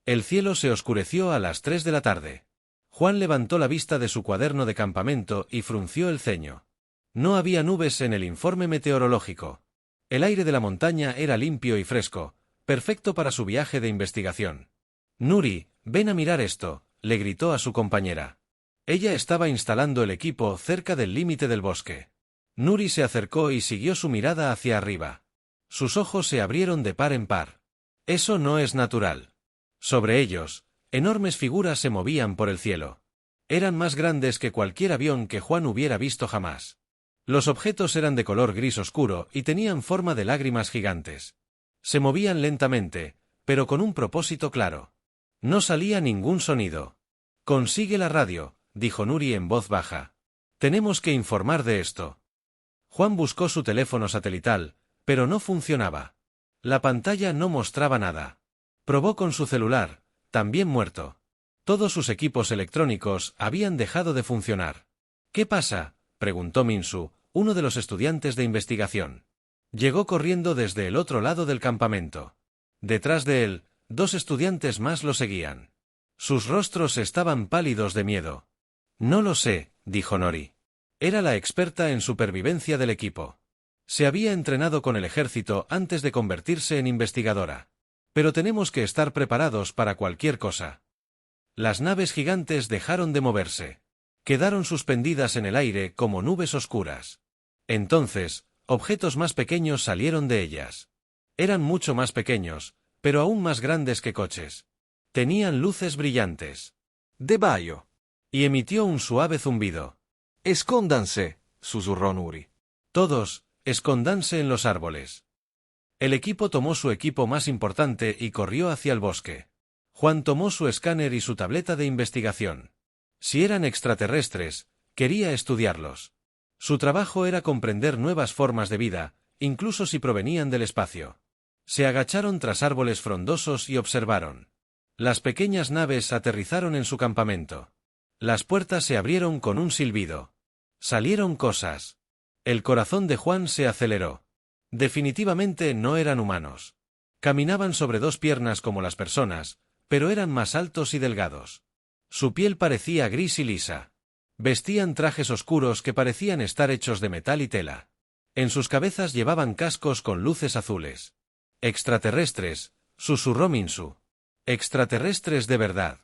El cielo se oscureció a las 3 de la tarde. Juan levantó la vista de su cuaderno de campamento y frunció el ceño. No había nubes en el informe meteorológico. El aire de la montaña era limpio y fresco, perfecto para su viaje de investigación. «Nuri, ven a mirar esto», le gritó a su compañera. Ella estaba instalando el equipo cerca del límite del bosque. Nuri se acercó y siguió su mirada hacia arriba. Sus ojos se abrieron de par en par. Eso no es natural. Sobre ellos, enormes figuras se movían por el cielo. Eran más grandes que cualquier avión que Juan hubiera visto jamás. Los objetos eran de color gris oscuro y tenían forma de lágrimas gigantes. Se movían lentamente, pero con un propósito claro. No salía ningún sonido. «Consigue la radio», dijo Nuri en voz baja. «Tenemos que informar de esto». Juan buscó su teléfono satelital, pero no funcionaba. La pantalla no mostraba nada. Probó con su celular, también muerto. Todos sus equipos electrónicos habían dejado de funcionar. «¿Qué pasa?», preguntó Minsu, uno de los estudiantes de investigación. Llegó corriendo desde el otro lado del campamento. Detrás de él, 2 estudiantes más lo seguían. Sus rostros estaban pálidos de miedo. «No lo sé», dijo Nori. Era la experta en supervivencia del equipo. Se había entrenado con el ejército antes de convertirse en investigadora. «Pero tenemos que estar preparados para cualquier cosa». Las naves gigantes dejaron de moverse. Quedaron suspendidas en el aire como nubes oscuras. Entonces, objetos más pequeños salieron de ellas. Eran mucho más pequeños, pero aún más grandes que coches. Tenían luces brillantes. «Debayo», y emitió un suave zumbido. «Escóndanse», susurró Nuri. Todos, escóndanse en los árboles. El equipo tomó su equipo más importante y corrió hacia el bosque. Juan tomó su escáner y su tableta de investigación. Si eran extraterrestres, quería estudiarlos. Su trabajo era comprender nuevas formas de vida, incluso si provenían del espacio. Se agacharon tras árboles frondosos y observaron. Las pequeñas naves aterrizaron en su campamento. Las puertas se abrieron con un silbido. Salieron cosas. El corazón de Juan se aceleró. Definitivamente no eran humanos. Caminaban sobre 2 piernas como las personas, pero eran más altos y delgados. Su piel parecía gris y lisa. Vestían trajes oscuros que parecían estar hechos de metal y tela. En sus cabezas llevaban cascos con luces azules. «Extraterrestres», susurró Minsu. «Extraterrestres de verdad».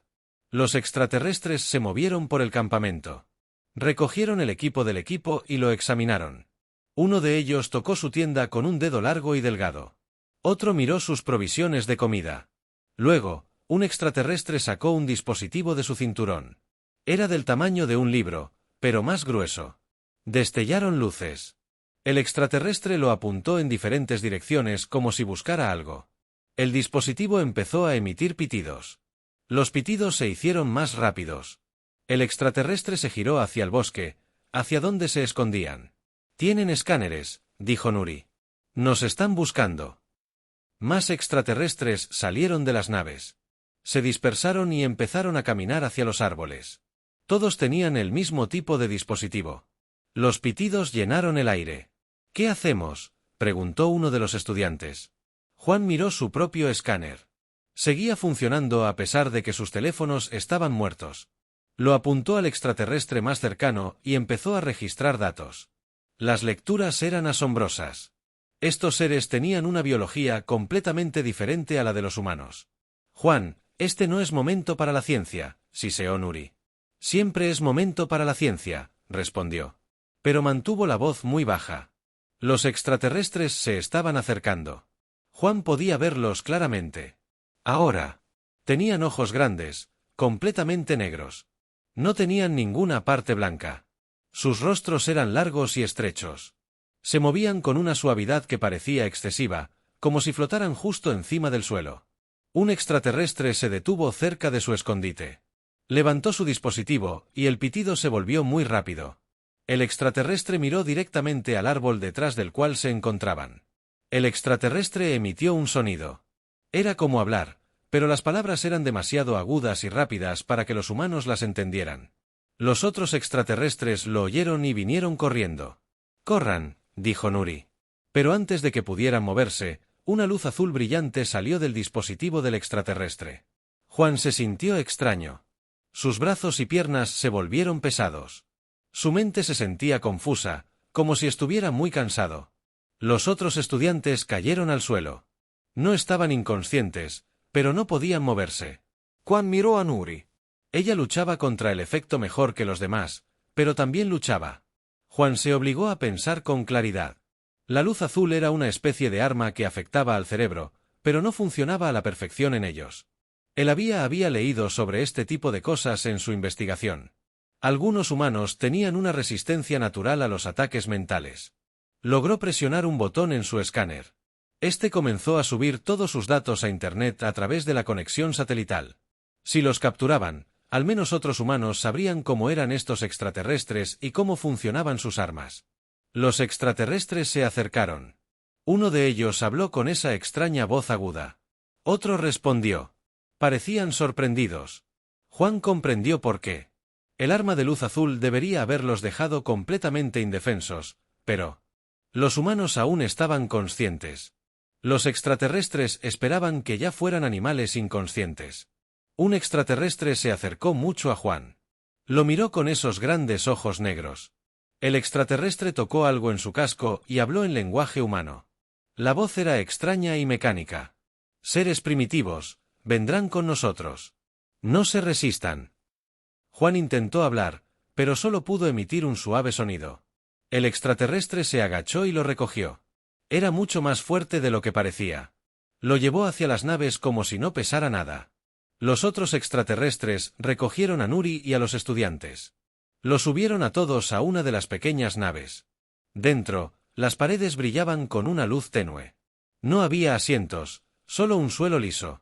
Los extraterrestres se movieron por el campamento. Recogieron el equipo del equipo y lo examinaron. Uno de ellos tocó su tienda con un dedo largo y delgado. Otro miró sus provisiones de comida. Luego, un extraterrestre sacó un dispositivo de su cinturón. Era del tamaño de un libro, pero más grueso. Destellaron luces. El extraterrestre lo apuntó en diferentes direcciones como si buscara algo. El dispositivo empezó a emitir pitidos. Los pitidos se hicieron más rápidos. El extraterrestre se giró hacia el bosque, hacia donde se escondían. «Tienen escáneres», dijo Nuri. «Nos están buscando». Más extraterrestres salieron de las naves. Se dispersaron y empezaron a caminar hacia los árboles. Todos tenían el mismo tipo de dispositivo. Los pitidos llenaron el aire. «¿Qué hacemos?», preguntó uno de los estudiantes. Juan miró su propio escáner. Seguía funcionando a pesar de que sus teléfonos estaban muertos. Lo apuntó al extraterrestre más cercano y empezó a registrar datos. Las lecturas eran asombrosas. Estos seres tenían una biología completamente diferente a la de los humanos. «Juan, este no es momento para la ciencia», siseó Nuri. «Siempre es momento para la ciencia», respondió. Pero mantuvo la voz muy baja. Los extraterrestres se estaban acercando. Juan podía verlos claramente. Ahora. Tenían ojos grandes, completamente negros. No tenían ninguna parte blanca. Sus rostros eran largos y estrechos. Se movían con una suavidad que parecía excesiva, como si flotaran justo encima del suelo. Un extraterrestre se detuvo cerca de su escondite. Levantó su dispositivo, y el pitido se volvió muy rápido. El extraterrestre miró directamente al árbol detrás del cual se encontraban. El extraterrestre emitió un sonido. Era como hablar, pero las palabras eran demasiado agudas y rápidas para que los humanos las entendieran. Los otros extraterrestres lo oyeron y vinieron corriendo. «Corran», dijo Nuri. Pero antes de que pudieran moverse, una luz azul brillante salió del dispositivo del extraterrestre. Juan se sintió extraño. Sus brazos y piernas se volvieron pesados. Su mente se sentía confusa, como si estuviera muy cansado. Los otros estudiantes cayeron al suelo. No estaban inconscientes, pero no podían moverse. Juan miró a Nuri. Ella luchaba contra el efecto mejor que los demás, pero también luchaba. Juan se obligó a pensar con claridad. La luz azul era una especie de arma que afectaba al cerebro, pero no funcionaba a la perfección en ellos. Él había leído sobre este tipo de cosas en su investigación. Algunos humanos tenían una resistencia natural a los ataques mentales. Logró presionar un botón en su escáner. Este comenzó a subir todos sus datos a Internet a través de la conexión satelital. Si los capturaban, al menos otros humanos sabrían cómo eran estos extraterrestres y cómo funcionaban sus armas. Los extraterrestres se acercaron. Uno de ellos habló con esa extraña voz aguda. Otro respondió. Parecían sorprendidos. Juan comprendió por qué. El arma de luz azul debería haberlos dejado completamente indefensos, pero los humanos aún estaban conscientes. Los extraterrestres esperaban que ya fueran animales inconscientes. Un extraterrestre se acercó mucho a Juan. Lo miró con esos grandes ojos negros. El extraterrestre tocó algo en su casco y habló en lenguaje humano. La voz era extraña y mecánica. Seres primitivos, vendrán con nosotros. No se resistan. Juan intentó hablar, pero solo pudo emitir un suave sonido. El extraterrestre se agachó y lo recogió. Era mucho más fuerte de lo que parecía. Lo llevó hacia las naves como si no pesara nada. Los otros extraterrestres recogieron a Nuri y a los estudiantes. Los subieron a todos a una de las pequeñas naves. Dentro, las paredes brillaban con una luz tenue. No había asientos, solo un suelo liso.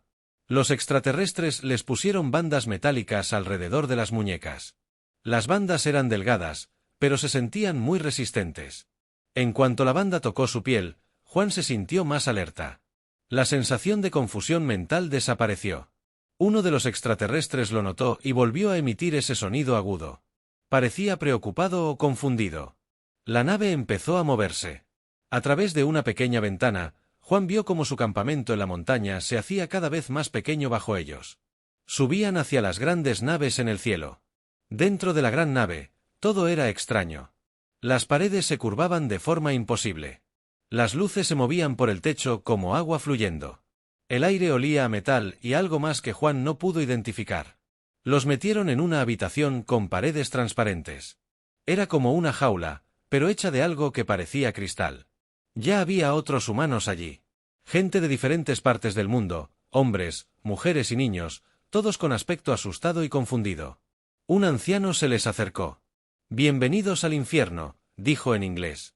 Los extraterrestres les pusieron bandas metálicas alrededor de las muñecas. Las bandas eran delgadas, pero se sentían muy resistentes. En cuanto la banda tocó su piel, Juan se sintió más alerta. La sensación de confusión mental desapareció. Uno de los extraterrestres lo notó y volvió a emitir ese sonido agudo. Parecía preocupado o confundido. La nave empezó a moverse. A través de una pequeña ventana, Juan vio cómo su campamento en la montaña se hacía cada vez más pequeño bajo ellos. Subían hacia las grandes naves en el cielo. Dentro de la gran nave, todo era extraño. Las paredes se curvaban de forma imposible. Las luces se movían por el techo como agua fluyendo. El aire olía a metal y algo más que Juan no pudo identificar. Los metieron en una habitación con paredes transparentes. Era como una jaula, pero hecha de algo que parecía cristal. Ya había otros humanos allí. Gente de diferentes partes del mundo, hombres, mujeres y niños, todos con aspecto asustado y confundido. Un anciano se les acercó. «Bienvenidos al infierno», dijo en inglés.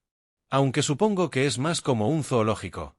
Aunque supongo que es más como un zoológico.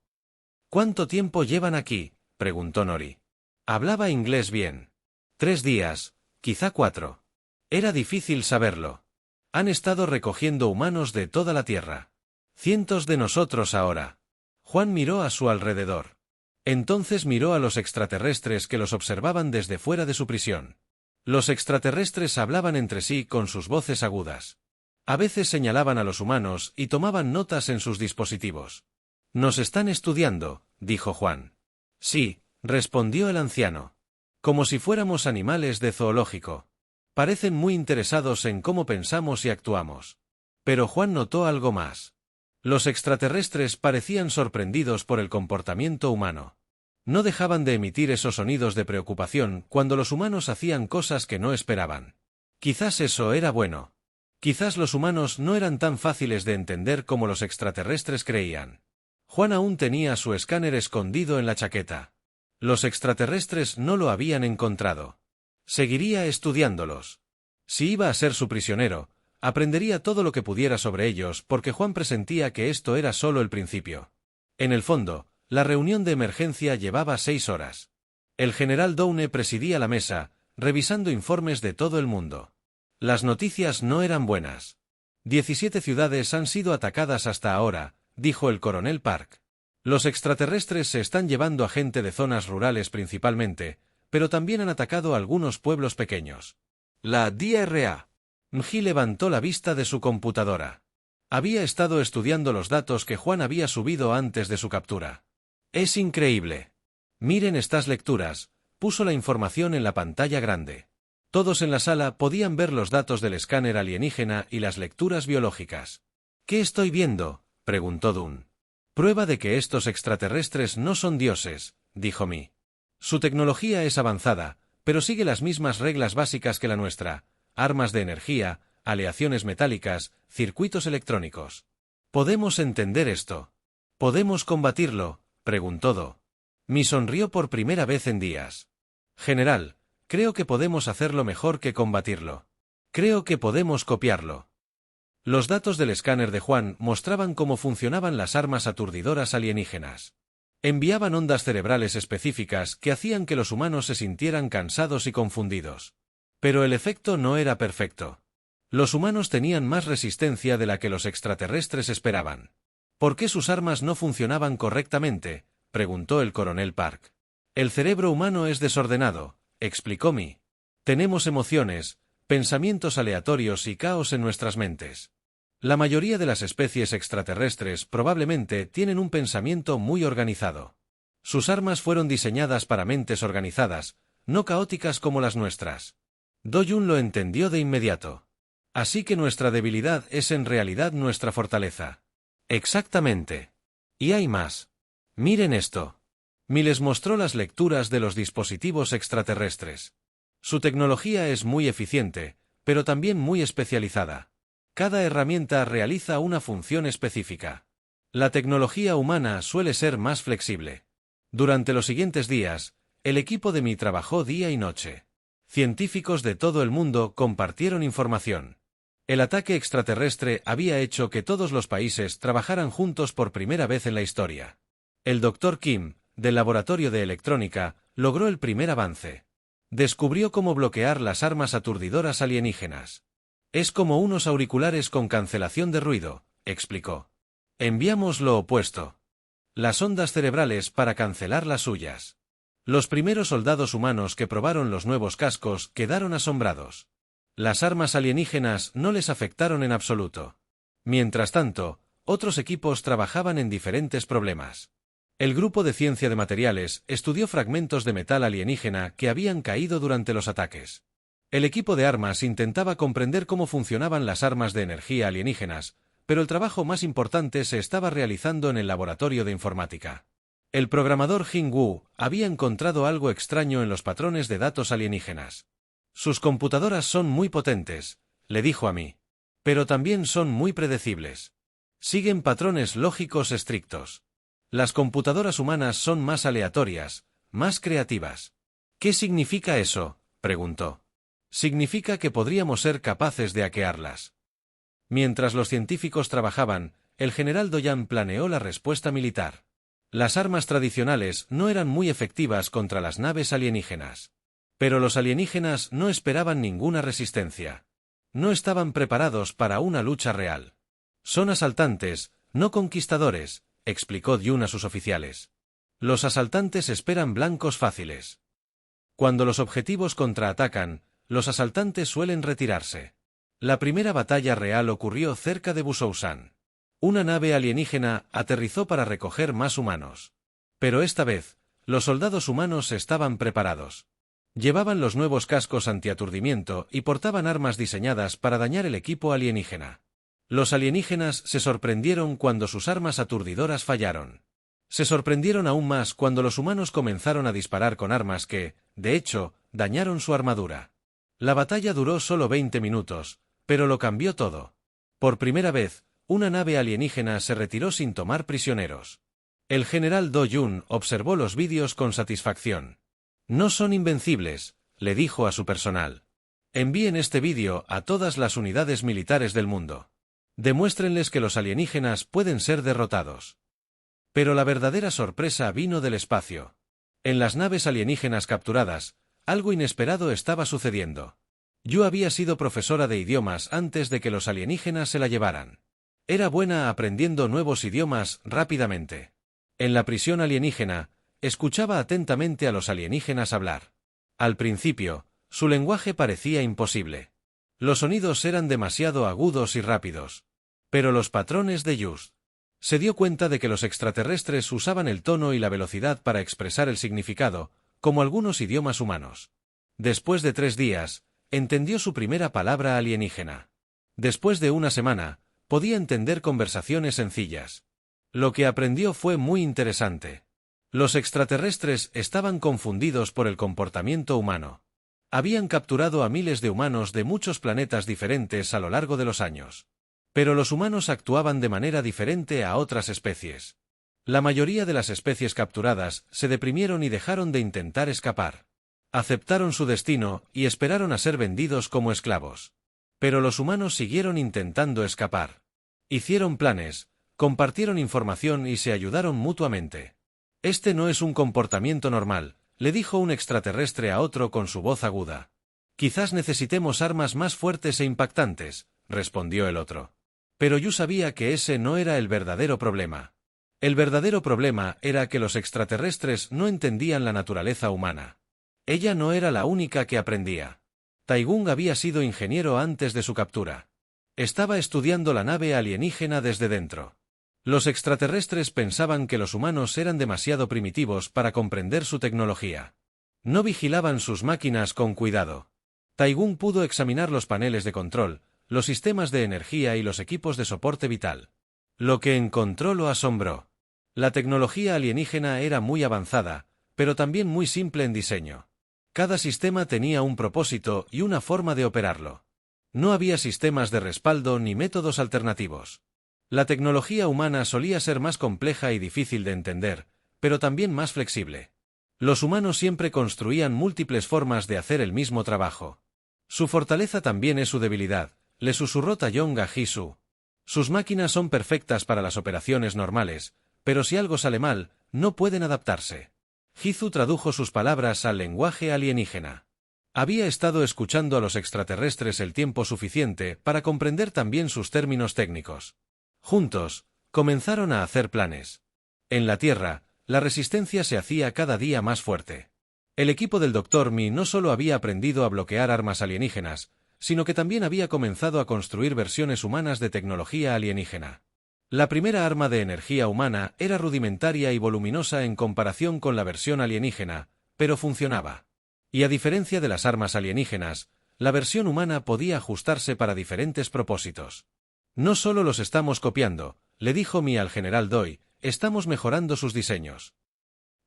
«¿Cuánto tiempo llevan aquí?», preguntó Nori. Hablaba inglés bien. 3 días, quizá 4. Era difícil saberlo. Han estado recogiendo humanos de toda la Tierra. Cientos de nosotros ahora. Juan miró a su alrededor. Entonces miró a los extraterrestres que los observaban desde fuera de su prisión. Los extraterrestres hablaban entre sí con sus voces agudas. A veces señalaban a los humanos y tomaban notas en sus dispositivos. «Nos están estudiando», dijo Juan. «Sí», respondió el anciano. «Como si fuéramos animales de zoológico. Parecen muy interesados en cómo pensamos y actuamos». Pero Juan notó algo más. Los extraterrestres parecían sorprendidos por el comportamiento humano. No dejaban de emitir esos sonidos de preocupación cuando los humanos hacían cosas que no esperaban. Quizás eso era bueno. Quizás los humanos no eran tan fáciles de entender como los extraterrestres creían. Juan aún tenía su escáner escondido en la chaqueta. Los extraterrestres no lo habían encontrado. Seguiría estudiándolos. Si iba a ser su prisionero, aprendería todo lo que pudiera sobre ellos porque Juan presentía que esto era solo el principio. En el fondo, la reunión de emergencia llevaba 6 horas. El general Doune presidía la mesa, revisando informes de todo el mundo. Las noticias no eran buenas. 17 ciudades han sido atacadas hasta ahora, dijo el coronel Park. Los extraterrestres se están llevando a gente de zonas rurales principalmente, pero también han atacado a algunos pueblos pequeños. La DRA. Mji levantó la vista de su computadora. Había estado estudiando los datos que Juan había subido antes de su captura. Es increíble. Miren estas lecturas, puso la información en la pantalla grande. Todos en la sala podían ver los datos del escáner alienígena y las lecturas biológicas. ¿Qué estoy viendo?, preguntó Dunn. Prueba de que estos extraterrestres no son dioses, dijo Mi. Su tecnología es avanzada, pero sigue las mismas reglas básicas que la nuestra: armas de energía, aleaciones metálicas, circuitos electrónicos. ¿Podemos entender esto? ¿Podemos combatirlo?, preguntó Do. Mi sonrió por primera vez en días. General, creo que podemos hacerlo mejor que combatirlo. Creo que podemos copiarlo. Los datos del escáner de Juan mostraban cómo funcionaban las armas aturdidoras alienígenas. Enviaban ondas cerebrales específicas que hacían que los humanos se sintieran cansados y confundidos. Pero el efecto no era perfecto. Los humanos tenían más resistencia de la que los extraterrestres esperaban. ¿Por qué sus armas no funcionaban correctamente?, preguntó el coronel Park. El cerebro humano es desordenado, explicó Mi. Tenemos emociones, pensamientos aleatorios y caos en nuestras mentes. La mayoría de las especies extraterrestres probablemente tienen un pensamiento muy organizado. Sus armas fueron diseñadas para mentes organizadas, no caóticas como las nuestras. Do-Yun lo entendió de inmediato. Así que nuestra debilidad es en realidad nuestra fortaleza. Exactamente. Y hay más. Miren esto. Mi les mostró las lecturas de los dispositivos extraterrestres. Su tecnología es muy eficiente, pero también muy especializada. Cada herramienta realiza una función específica. La tecnología humana suele ser más flexible. Durante los siguientes días, el equipo de Mi trabajó día y noche. Científicos de todo el mundo compartieron información. El ataque extraterrestre había hecho que todos los países trabajaran juntos por primera vez en la historia. El Dr. Kim, del Laboratorio de Electrónica, logró el primer avance. Descubrió cómo bloquear las armas aturdidoras alienígenas. Es como unos auriculares con cancelación de ruido, explicó. Enviamos lo opuesto. Las ondas cerebrales para cancelar las suyas. Los primeros soldados humanos que probaron los nuevos cascos quedaron asombrados. Las armas alienígenas no les afectaron en absoluto. Mientras tanto, otros equipos trabajaban en diferentes problemas. El grupo de ciencia de materiales estudió fragmentos de metal alienígena que habían caído durante los ataques. El equipo de armas intentaba comprender cómo funcionaban las armas de energía alienígenas, pero el trabajo más importante se estaba realizando en el laboratorio de informática. El programador Jin Woo había encontrado algo extraño en los patrones de datos alienígenas. Sus computadoras son muy potentes, le dijo a mí, pero también son muy predecibles. Siguen patrones lógicos estrictos. Las computadoras humanas son más aleatorias, más creativas. ¿Qué significa eso?, preguntó. Significa que podríamos ser capaces de hackearlas. Mientras los científicos trabajaban, el general Do-Yan planeó la respuesta militar. Las armas tradicionales no eran muy efectivas contra las naves alienígenas. Pero los alienígenas no esperaban ninguna resistencia. No estaban preparados para una lucha real. Son asaltantes, no conquistadores, explicó Yun a sus oficiales. Los asaltantes esperan blancos fáciles. Cuando los objetivos contraatacan, los asaltantes suelen retirarse. La primera batalla real ocurrió cerca de Busousan. Una nave alienígena aterrizó para recoger más humanos. Pero esta vez, los soldados humanos estaban preparados. Llevaban los nuevos cascos antiaturdimiento y portaban armas diseñadas para dañar el equipo alienígena. Los alienígenas se sorprendieron cuando sus armas aturdidoras fallaron. Se sorprendieron aún más cuando los humanos comenzaron a disparar con armas que, de hecho, dañaron su armadura. La batalla duró solo 20 minutos, pero lo cambió todo. Por primera vez, una nave alienígena se retiró sin tomar prisioneros. El general Do-Yun observó los vídeos con satisfacción. No son invencibles, le dijo a su personal. Envíen este vídeo a todas las unidades militares del mundo. Demuéstrenles que los alienígenas pueden ser derrotados. Pero la verdadera sorpresa vino del espacio. En las naves alienígenas capturadas, algo inesperado estaba sucediendo. Yu había sido profesora de idiomas antes de que los alienígenas se la llevaran. Era buena aprendiendo nuevos idiomas rápidamente. En la prisión alienígena, escuchaba atentamente a los alienígenas hablar. Al principio, su lenguaje parecía imposible. Los sonidos eran demasiado agudos y rápidos. Pero los patrones de Just. Se dio cuenta de que los extraterrestres usaban el tono y la velocidad para expresar el significado, como algunos idiomas humanos. Después de 3 días, entendió su primera palabra alienígena. Después de una semana, podía entender conversaciones sencillas. Lo que aprendió fue muy interesante. Los extraterrestres estaban confundidos por el comportamiento humano. Habían capturado a miles de humanos de muchos planetas diferentes a lo largo de los años. Pero los humanos actuaban de manera diferente a otras especies. La mayoría de las especies capturadas se deprimieron y dejaron de intentar escapar. Aceptaron su destino y esperaron a ser vendidos como esclavos. Pero los humanos siguieron intentando escapar. Hicieron planes, compartieron información y se ayudaron mutuamente. Este no es un comportamiento normal, le dijo un extraterrestre a otro con su voz aguda. Quizás necesitemos armas más fuertes e impactantes, respondió el otro. Pero Yu sabía que ese no era el verdadero problema. El verdadero problema era que los extraterrestres no entendían la naturaleza humana. Ella no era la única que aprendía. Taigung había sido ingeniero antes de su captura. Estaba estudiando la nave alienígena desde dentro. Los extraterrestres pensaban que los humanos eran demasiado primitivos para comprender su tecnología. No vigilaban sus máquinas con cuidado. Taigung pudo examinar los paneles de control, los sistemas de energía y los equipos de soporte vital. Lo que encontró lo asombró. La tecnología alienígena era muy avanzada, pero también muy simple en diseño. Cada sistema tenía un propósito y una forma de operarlo. No había sistemas de respaldo ni métodos alternativos. La tecnología humana solía ser más compleja y difícil de entender, pero también más flexible. Los humanos siempre construían múltiples formas de hacer el mismo trabajo. Su fortaleza también es su debilidad, le susurró Taeyong a Jisoo. Sus máquinas son perfectas para las operaciones normales, pero si algo sale mal, no pueden adaptarse. Jisoo tradujo sus palabras al lenguaje alienígena. Había estado escuchando a los extraterrestres el tiempo suficiente para comprender también sus términos técnicos. Juntos, comenzaron a hacer planes. En la Tierra, la resistencia se hacía cada día más fuerte. El equipo del Dr. Mi no solo había aprendido a bloquear armas alienígenas, sino que también había comenzado a construir versiones humanas de tecnología alienígena. La primera arma de energía humana era rudimentaria y voluminosa en comparación con la versión alienígena, pero funcionaba. Y a diferencia de las armas alienígenas, la versión humana podía ajustarse para diferentes propósitos. No solo los estamos copiando, le dijo Mi al general Doi, estamos mejorando sus diseños.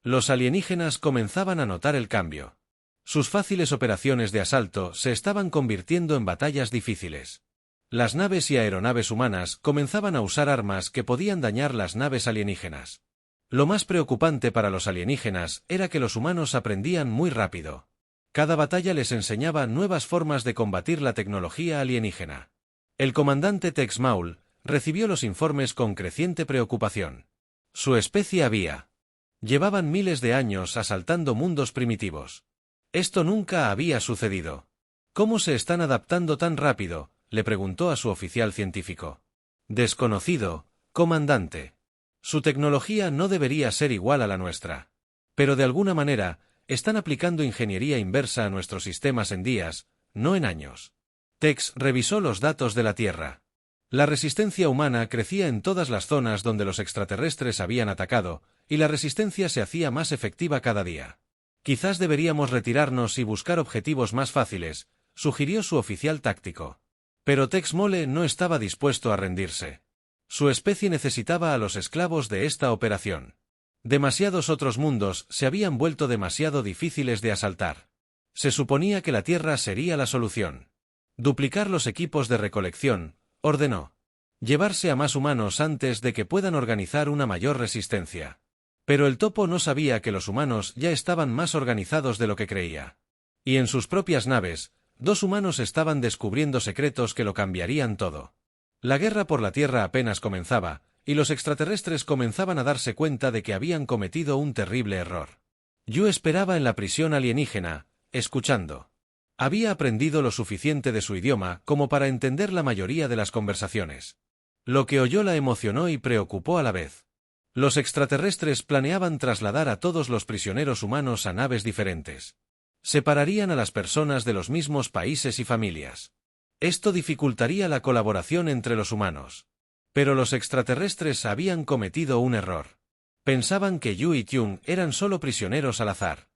Los alienígenas comenzaban a notar el cambio. Sus fáciles operaciones de asalto se estaban convirtiendo en batallas difíciles. Las naves y aeronaves humanas comenzaban a usar armas que podían dañar las naves alienígenas. Lo más preocupante para los alienígenas era que los humanos aprendían muy rápido. Cada batalla les enseñaba nuevas formas de combatir la tecnología alienígena. El comandante Tex Maul recibió los informes con creciente preocupación. Su especie llevaban miles de años asaltando mundos primitivos. Esto nunca había sucedido. ¿Cómo se están adaptando tan rápido?, le preguntó a su oficial científico. Desconocido, comandante. Su tecnología no debería ser igual a la nuestra. Pero de alguna manera, están aplicando ingeniería inversa a nuestros sistemas en días, no en años. Tex revisó los datos de la Tierra. La resistencia humana crecía en todas las zonas donde los extraterrestres habían atacado, y la resistencia se hacía más efectiva cada día. Quizás deberíamos retirarnos y buscar objetivos más fáciles, sugirió su oficial táctico. Pero Tex Mole no estaba dispuesto a rendirse. Su especie necesitaba a los esclavos de esta operación. Demasiados otros mundos se habían vuelto demasiado difíciles de asaltar. Se suponía que la Tierra sería la solución. Duplicar los equipos de recolección, ordenó. Llevarse a más humanos antes de que puedan organizar una mayor resistencia. Pero el topo no sabía que los humanos ya estaban más organizados de lo que creía. Y en sus propias naves, 2 humanos estaban descubriendo secretos que lo cambiarían todo. La guerra por la Tierra apenas comenzaba, y los extraterrestres comenzaban a darse cuenta de que habían cometido un terrible error. Yu esperaba en la prisión alienígena, escuchando. Había aprendido lo suficiente de su idioma como para entender la mayoría de las conversaciones. Lo que oyó la emocionó y preocupó a la vez. Los extraterrestres planeaban trasladar a todos los prisioneros humanos a naves diferentes. Separarían a las personas de los mismos países y familias. Esto dificultaría la colaboración entre los humanos. Pero los extraterrestres habían cometido un error. Pensaban que Yu y Kyung eran solo prisioneros al azar.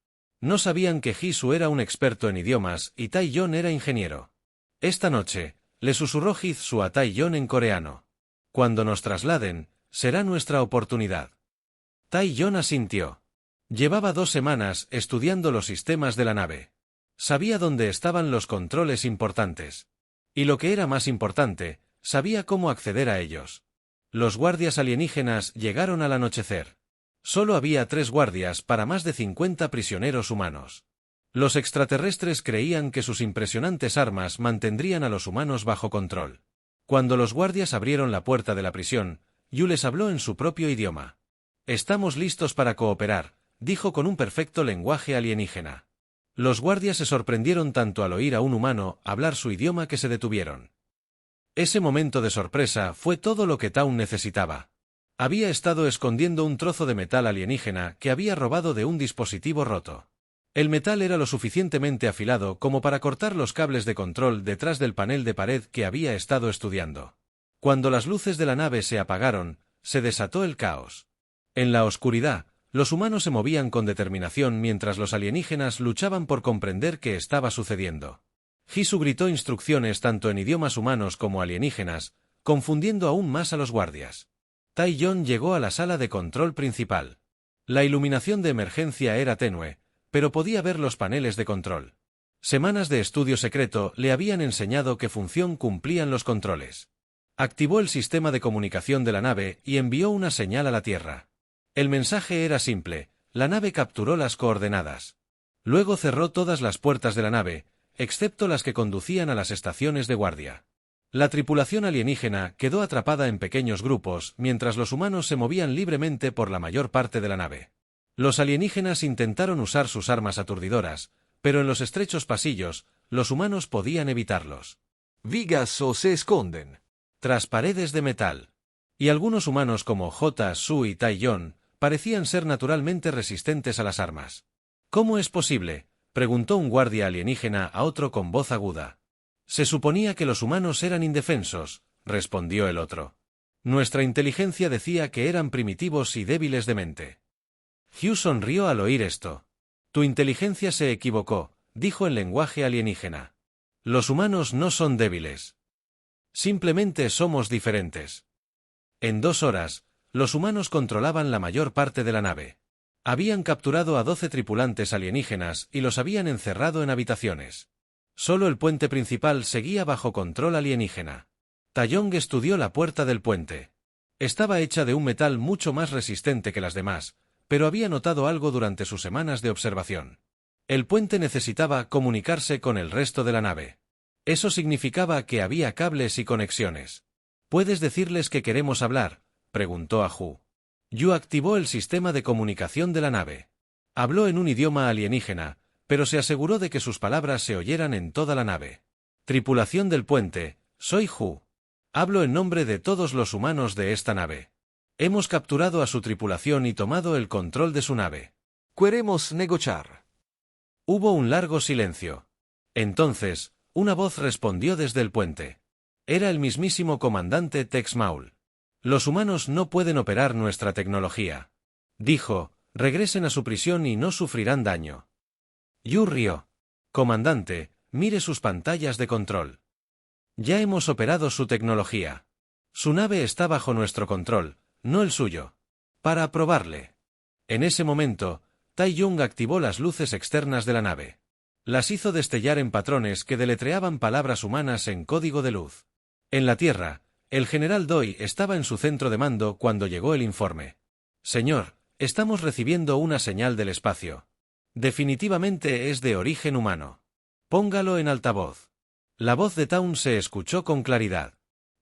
No sabían que Hisu era un experto en idiomas y Tae-yeon era ingeniero. Esta noche, le susurró Hisu a Tae-yeon en coreano. Cuando nos trasladen, será nuestra oportunidad. Tae-yeon asintió. Llevaba 2 semanas estudiando los sistemas de la nave. Sabía dónde estaban los controles importantes. Y lo que era más importante, sabía cómo acceder a ellos. Los guardias alienígenas llegaron al anochecer. Solo había 3 guardias para más de 50 prisioneros humanos. Los extraterrestres creían que sus impresionantes armas mantendrían a los humanos bajo control. Cuando los guardias abrieron la puerta de la prisión, Yu les habló en su propio idioma. «Estamos listos para cooperar», dijo con un perfecto lenguaje alienígena. Los guardias se sorprendieron tanto al oír a un humano hablar su idioma que se detuvieron. Ese momento de sorpresa fue todo lo que Taun necesitaba. Había estado escondiendo un trozo de metal alienígena que había robado de un dispositivo roto. El metal era lo suficientemente afilado como para cortar los cables de control detrás del panel de pared que había estado estudiando. Cuando las luces de la nave se apagaron, se desató el caos. En la oscuridad, los humanos se movían con determinación mientras los alienígenas luchaban por comprender qué estaba sucediendo. Hisu gritó instrucciones tanto en idiomas humanos como alienígenas, confundiendo aún más a los guardias. Tae-yeon llegó a la sala de control principal. La iluminación de emergencia era tenue, pero podía ver los paneles de control. Semanas de estudio secreto le habían enseñado qué función cumplían los controles. Activó el sistema de comunicación de la nave y envió una señal a la Tierra. El mensaje era simple: la nave capturó las coordenadas. Luego cerró todas las puertas de la nave, excepto las que conducían a las estaciones de guardia. La tripulación alienígena quedó atrapada en pequeños grupos mientras los humanos se movían libremente por la mayor parte de la nave. Los alienígenas intentaron usar sus armas aturdidoras, pero en los estrechos pasillos, los humanos podían evitarlos. Vigas o se esconden tras paredes de metal. Y algunos humanos como J. Su y Tae-yeon parecían ser naturalmente resistentes a las armas. ¿Cómo es posible?, preguntó un guardia alienígena a otro con voz aguda. Se suponía que los humanos eran indefensos, respondió el otro. Nuestra inteligencia decía que eran primitivos y débiles de mente. Hugh sonrió al oír esto. Tu inteligencia se equivocó, dijo en lenguaje alienígena. Los humanos no son débiles. Simplemente somos diferentes. En 2 horas, los humanos controlaban la mayor parte de la nave. Habían capturado a 12 tripulantes alienígenas y los habían encerrado en habitaciones. Solo el puente principal seguía bajo control alienígena. Taeyong estudió la puerta del puente. Estaba hecha de un metal mucho más resistente que las demás, pero había notado algo durante sus semanas de observación. El puente necesitaba comunicarse con el resto de la nave. Eso significaba que había cables y conexiones. ¿Puedes decirles que queremos hablar?, preguntó a Hu. Yu activó el sistema de comunicación de la nave. Habló en un idioma alienígena, pero se aseguró de que sus palabras se oyeran en toda la nave. Tripulación del puente, soy Hu. Hablo en nombre de todos los humanos de esta nave. Hemos capturado a su tripulación y tomado el control de su nave. Queremos negociar. Hubo un largo silencio. Entonces, una voz respondió desde el puente. Era el mismísimo comandante Tex Maul. Los humanos no pueden operar nuestra tecnología. Dijo, regresen a su prisión y no sufrirán daño. Yu rió. Comandante, mire sus pantallas de control. Ya hemos operado su tecnología. Su nave está bajo nuestro control, no el suyo. Para probarle. En ese momento, Tae-yeon activó las luces externas de la nave. Las hizo destellar en patrones que deletreaban palabras humanas en código de luz. En la Tierra, el general Doi estaba en su centro de mando cuando llegó el informe. Señor, estamos recibiendo una señal del espacio. Definitivamente es de origen humano. Póngalo en altavoz. La voz de Taun se escuchó con claridad.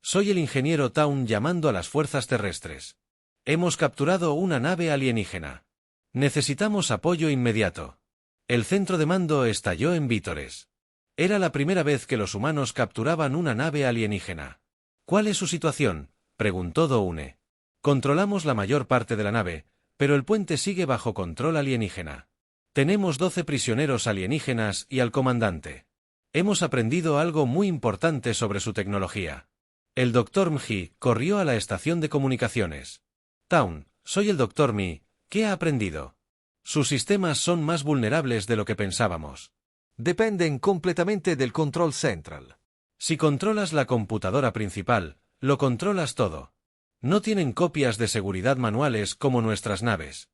Soy el ingeniero Taun llamando a las fuerzas terrestres. Hemos capturado una nave alienígena. Necesitamos apoyo inmediato. El centro de mando estalló en vítores. Era la primera vez que los humanos capturaban una nave alienígena. ¿Cuál es su situación?, preguntó Doune. Controlamos la mayor parte de la nave, pero el puente sigue bajo control alienígena. Tenemos 12 prisioneros alienígenas y al comandante. Hemos aprendido algo muy importante sobre su tecnología. El Dr. Mji corrió a la estación de comunicaciones. Taun, soy el Dr. Mi, ¿qué ha aprendido? Sus sistemas son más vulnerables de lo que pensábamos. Dependen completamente del control central. Si controlas la computadora principal, lo controlas todo. No tienen copias de seguridad manuales como nuestras naves.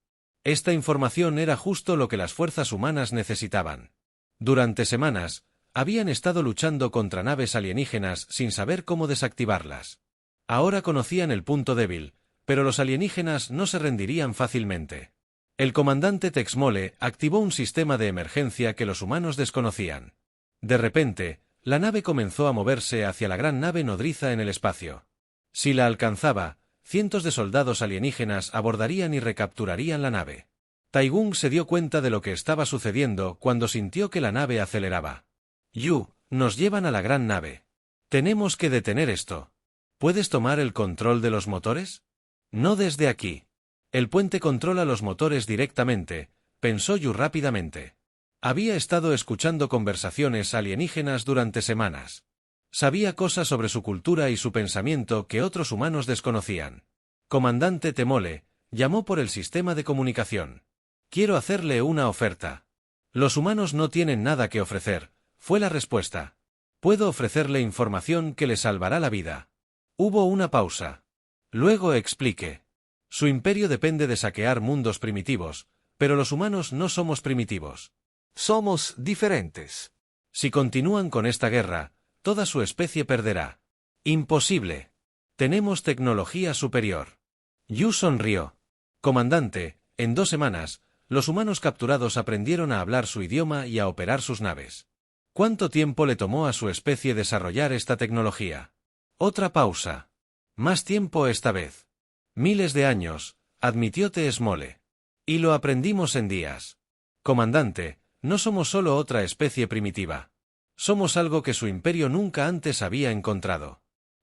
Esta información era justo lo que las fuerzas humanas necesitaban. Durante semanas, habían estado luchando contra naves alienígenas sin saber cómo desactivarlas. Ahora conocían el punto débil, pero los alienígenas no se rendirían fácilmente. El comandante Texmole activó un sistema de emergencia que los humanos desconocían. De repente, la nave comenzó a moverse hacia la gran nave nodriza en el espacio. Si la alcanzaba, cientos de soldados alienígenas abordarían y recapturarían la nave. Taigung se dio cuenta de lo que estaba sucediendo cuando sintió que la nave aceleraba. Yu, nos llevan a la gran nave. Tenemos que detener esto. ¿Puedes tomar el control de los motores? No desde aquí. El puente controla los motores directamente, pensó Yu rápidamente. Había estado escuchando conversaciones alienígenas durante semanas. Sabía cosas sobre su cultura y su pensamiento que otros humanos desconocían. Comandante Temole, llamó por el sistema de comunicación. Quiero hacerle una oferta. Los humanos no tienen nada que ofrecer, fue la respuesta. Puedo ofrecerle información que le salvará la vida. Hubo una pausa. Luego explique. Su imperio depende de saquear mundos primitivos, pero los humanos no somos primitivos. Somos diferentes. Si continúan con esta guerra, toda su especie perderá. Imposible. Tenemos tecnología superior. Yu sonrió. Comandante, en 2 semanas, los humanos capturados aprendieron a hablar su idioma y a operar sus naves. ¿Cuánto tiempo le tomó a su especie desarrollar esta tecnología? Otra pausa. Más tiempo esta vez. Miles de años, admitió Texmole. Y lo aprendimos en días. Comandante, no somos solo otra especie primitiva. Somos algo que su imperio nunca antes había encontrado.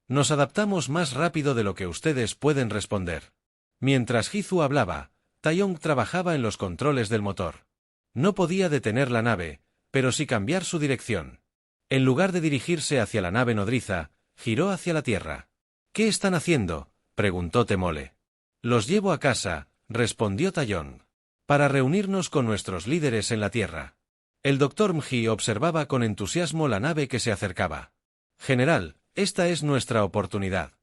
Nos adaptamos más rápido de lo que ustedes pueden responder. Mientras Hizu hablaba, Taeyong trabajaba en los controles del motor. No podía detener la nave, pero sí cambiar su dirección. En lugar de dirigirse hacia la nave nodriza, giró hacia la Tierra. ¿Qué están haciendo?, preguntó Temole. Los llevo a casa, respondió Taeyong. Para reunirnos con nuestros líderes en la Tierra. El Dr. Mji observaba con entusiasmo la nave que se acercaba. General, esta es nuestra oportunidad.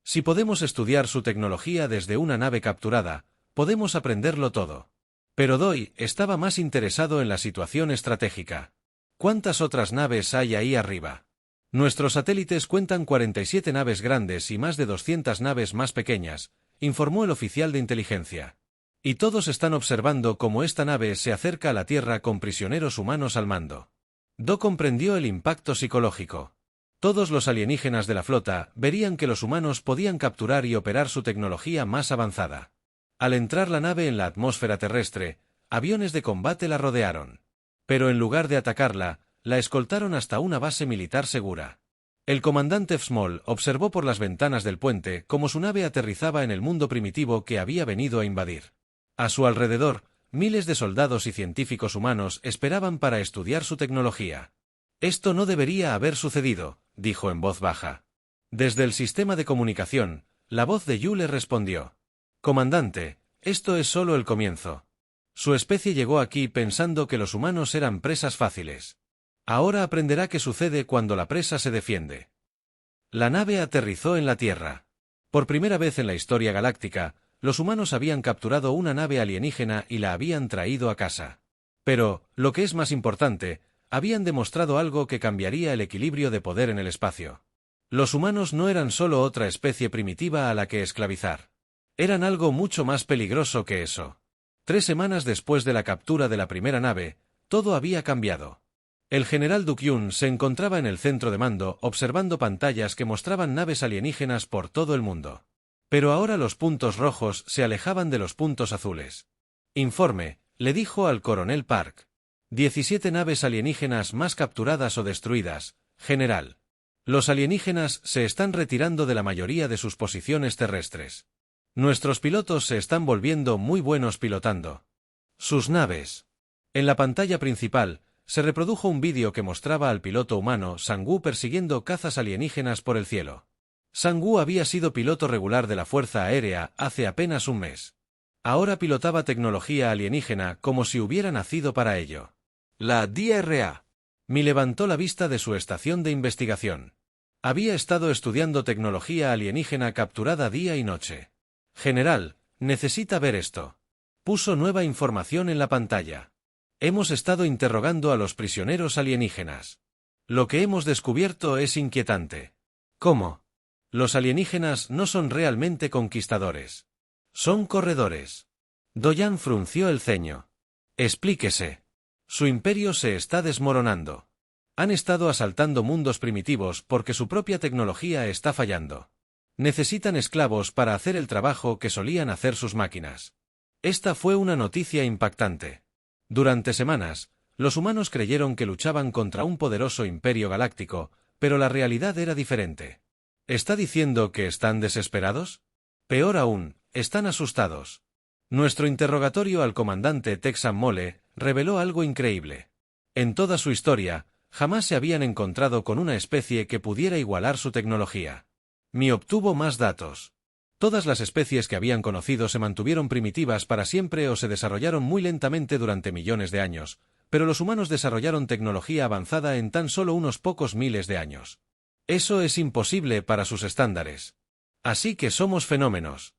Si podemos estudiar su tecnología desde una nave capturada, podemos aprenderlo todo. Pero Doi estaba más interesado en la situación estratégica. ¿Cuántas otras naves hay ahí arriba? Nuestros satélites cuentan 47 naves grandes y más de 200 naves más pequeñas, informó el oficial de inteligencia. Y todos están observando cómo esta nave se acerca a la Tierra con prisioneros humanos al mando. Do comprendió el impacto psicológico. Todos los alienígenas de la flota verían que los humanos podían capturar y operar su tecnología más avanzada. Al entrar la nave en la atmósfera terrestre, aviones de combate la rodearon. Pero en lugar de atacarla, la escoltaron hasta una base militar segura. El comandante Fsmol observó por las ventanas del puente cómo su nave aterrizaba en el mundo primitivo que había venido a invadir. A su alrededor, miles de soldados y científicos humanos esperaban para estudiar su tecnología. Esto no debería haber sucedido, dijo en voz baja. Desde el sistema de comunicación, la voz de Yu le respondió. Comandante, esto es solo el comienzo. Su especie llegó aquí pensando que los humanos eran presas fáciles. Ahora aprenderá qué sucede cuando la presa se defiende. La nave aterrizó en la Tierra. Por primera vez en la historia galáctica, los humanos habían capturado una nave alienígena y la habían traído a casa. Pero, lo que es más importante, habían demostrado algo que cambiaría el equilibrio de poder en el espacio. Los humanos no eran solo otra especie primitiva a la que esclavizar. Eran algo mucho más peligroso que eso. 3 semanas después de la captura de la primera nave, todo había cambiado. El general Dukyun se encontraba en el centro de mando observando pantallas que mostraban naves alienígenas por todo el mundo. Pero ahora los puntos rojos se alejaban de los puntos azules. Informe, le dijo al coronel Park. 17 naves alienígenas más capturadas o destruidas, general. Los alienígenas se están retirando de la mayoría de sus posiciones terrestres. Nuestros pilotos se están volviendo muy buenos pilotando sus naves. En la pantalla principal, se reprodujo un vídeo que mostraba al piloto humano Sang-woo persiguiendo cazas alienígenas por el cielo. Sang-woo había sido piloto regular de la Fuerza Aérea hace apenas un mes. Ahora pilotaba tecnología alienígena como si hubiera nacido para ello. La DRA. Mi levantó la vista de su estación de investigación. Había estado estudiando tecnología alienígena capturada día y noche. General, necesita ver esto. Puso nueva información en la pantalla. Hemos estado interrogando a los prisioneros alienígenas. Lo que hemos descubierto es inquietante. ¿Cómo? Los alienígenas no son realmente conquistadores. Son corredores. Doyan frunció el ceño. Explíquese. Su imperio se está desmoronando. Han estado asaltando mundos primitivos porque su propia tecnología está fallando. Necesitan esclavos para hacer el trabajo que solían hacer sus máquinas. Esta fue una noticia impactante. Durante semanas, los humanos creyeron que luchaban contra un poderoso imperio galáctico, pero la realidad era diferente. ¿Está diciendo que están desesperados? Peor aún, están asustados. Nuestro interrogatorio al comandante Texan Mole reveló algo increíble. En toda su historia, jamás se habían encontrado con una especie que pudiera igualar su tecnología. Mi obtuvo más datos. Todas las especies que habían conocido se mantuvieron primitivas para siempre o se desarrollaron muy lentamente durante millones de años, pero los humanos desarrollaron tecnología avanzada en tan solo unos pocos miles de años. Eso es imposible para sus estándares. Así que somos fenómenos.